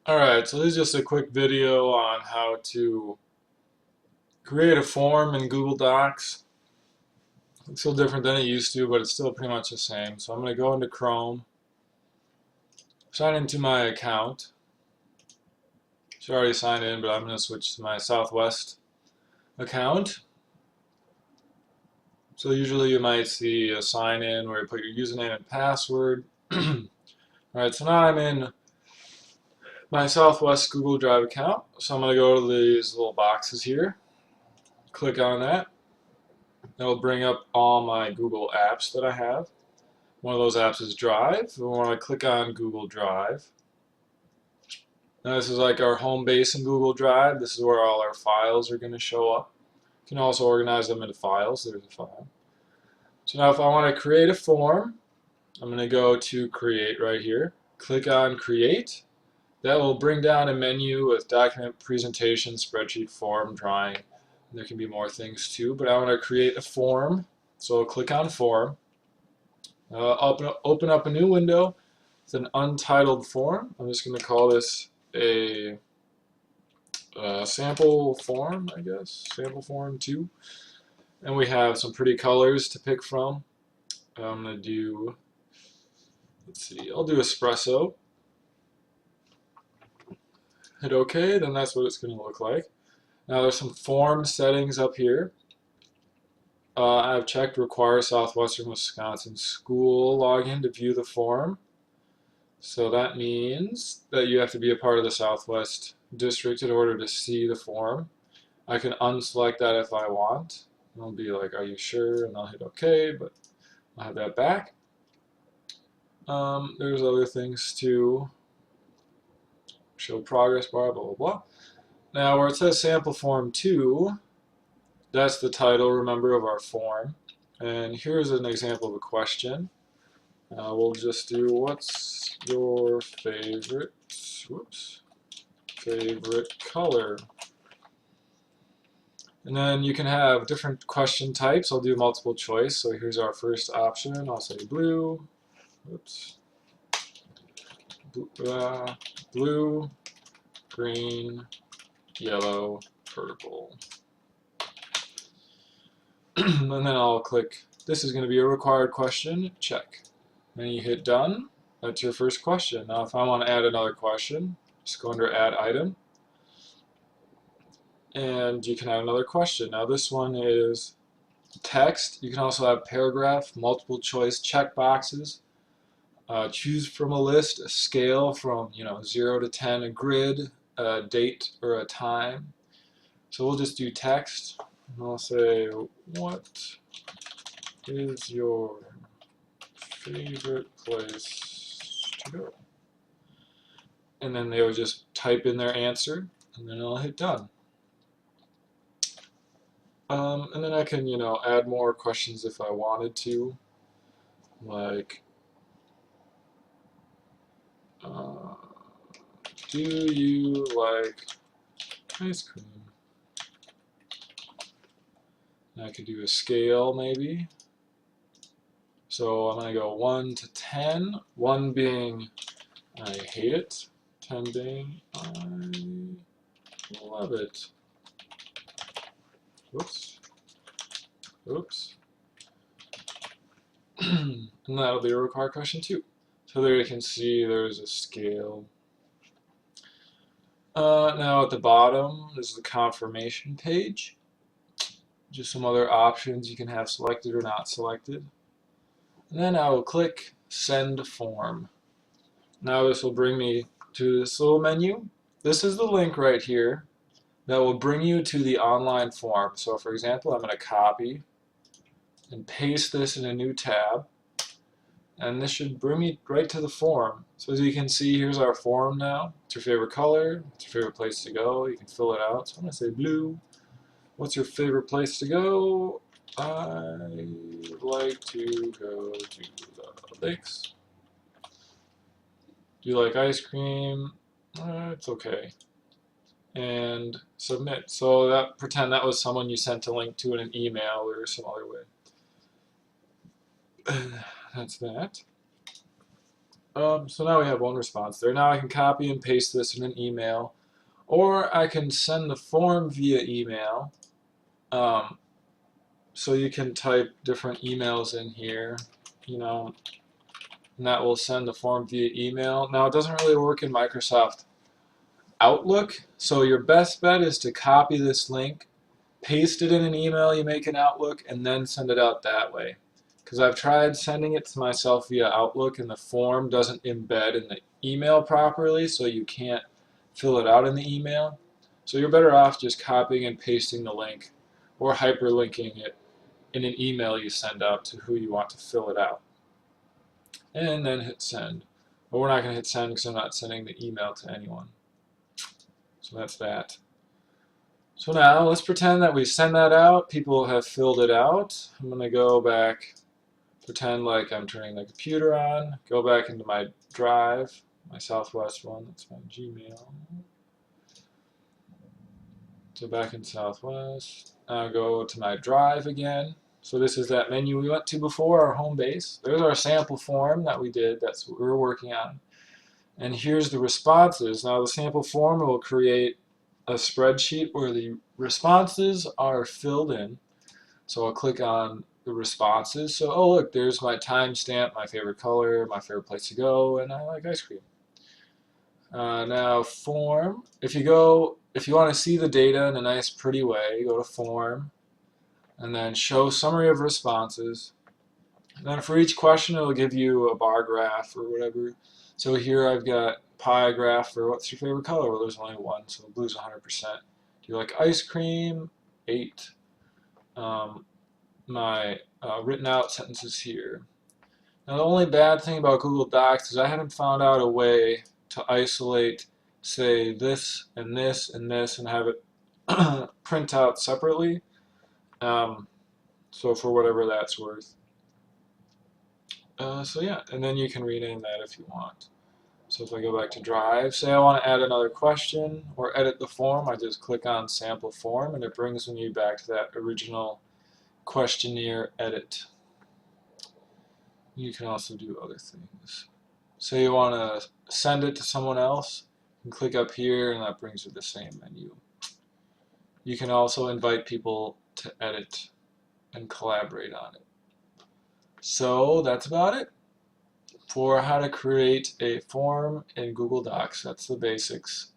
Alright, so this is just a quick video on how to create a form in Google Docs. It's still different than it used to, but it's still pretty much the same. So I'm going to go into Chrome, sign into my account. It's already signed in, but I'm going to switch to my Southwest account. So usually you might see a sign in where you put your username and password. Alright, so now I'm in my Southwest Google Drive account. So I'm going to go to these little boxes here, click on that. It'll bring up all my Google apps that I have. One of those apps is Drive. We want to click on Google Drive. Now this is like our home base in Google Drive. This is where all our files are going to show up. You can also organize them into files. There's a file. So now if I want to create a form, I'm going to go to Create right here. Click on Create. That will bring down a menu with document, presentation, spreadsheet, form, drawing. There can be more things too, but I want to create a form. So I'll click on Form. Open up a new window. It's an untitled form. I'm just going to call this a sample form, I guess. Sample form 2. And we have some pretty colors to pick from. I'm going to do, let's see, I'll do espresso. Hit OK, then that's what it's going to look like. Now there's some form settings up here. I've checked require Southwestern Wisconsin school login to view the form. So that means that you have to be a part of the Southwest District in order to see the form. I can unselect that if I want. I'll be like, are you sure? And I'll hit OK, but I'll have that back. There's other things too. Show progress bar, blah, blah, blah. Now where it says sample form 2, that's the title, remember, of our form. And here's an example of a question. We'll just do, what's your favorite color? And then you can have different question types. I'll do multiple choice. So here's our first option. I'll say blue. Blue, green, yellow, purple. And then I'll click, this is going to be a required question, check. Then you hit done. That's your first question. Now if I want to add another question, just go under add item. And you can add another question. Now this one is text. You can also have paragraph, multiple choice check boxes. Choose from a list, a scale from 0 to 10, a grid, a date or a time. So we'll just do text. And I'll say, what is your favorite place to go? And then they would just type in their answer, and then I'll hit done. And then I can, add more questions if I wanted to, like, do you like ice cream? And I could do a scale maybe. So I'm going to go 1 to 10, 1 being I hate it, 10 being I love it. Oops. Oops. And that'll be a required question too. So there you can see there's a scale. Now at the bottom, this is the confirmation page. Just some other options you can have selected or not selected. And then I will click Send Form. Now this will bring me to this little menu. This is the link right here that will bring you to the online form. So for example, I'm going to copy and paste this in a new tab. And this should bring me right to the form. So as you can see, here's our form now. What's your favorite color? What's your favorite place to go? You can fill it out. So I'm going to say blue. What's your favorite place to go? I like to go to the lakes. Do you like ice cream? It's okay. And submit. So that pretend that was someone you sent a link to in an email or some other way. That's that. So now we have one response there. Now I can copy and paste this in an email, or I can send the form via email. So you can type different emails in here, you know, and that will send the form via email. Now it doesn't really work in Microsoft Outlook, so your best bet is to copy this link, paste it in an email you make in Outlook, and then send it out that way. Because I've tried sending it to myself via Outlook and the form doesn't embed in the email properly, so you can't fill it out in the email. So you're better off just copying and pasting the link or hyperlinking it in an email you send out to who you want to fill it out. And then hit send. But we're not going to hit send because I'm not sending the email to anyone. So that's that. So now let's pretend that we send that out. People have filled it out. I'm going to go back, pretend like I'm turning the computer on, go back into my drive, my Southwest one, that's my Gmail. So back in Southwest, I'll go to my drive again. So this is that menu we went to before, our home base. There's our sample form that we did, that's what we were working on. And here's the responses. Now the sample form will create a spreadsheet where the responses are filled in. So I'll click on the responses. So, oh look, there's my timestamp, my favorite color, my favorite place to go, and I like ice cream. Now form, if you want to see the data in a nice pretty way, go to form, and then show summary of responses. And then for each question, it'll give you a bar graph or whatever. So here I've got pie graph for what's your favorite color? Well, there's only one, so blue's 100%. Do you like ice cream? 8. My written out sentences here. Now the only bad thing about Google Docs is I haven't found out a way to isolate, say, this and this and this and have it print out separately. So for whatever that's worth. So yeah, and then you can rename that if you want. So if I go back to Drive, say I want to add another question or edit the form, I just click on Sample Form and it brings me back to that original questionnaire edit. You can also do other things. Say you want to send it to someone else, you can click up here and that brings you the same menu. You can also invite people to edit and collaborate on it. So that's about it for how to create a form in Google Docs. That's the basics.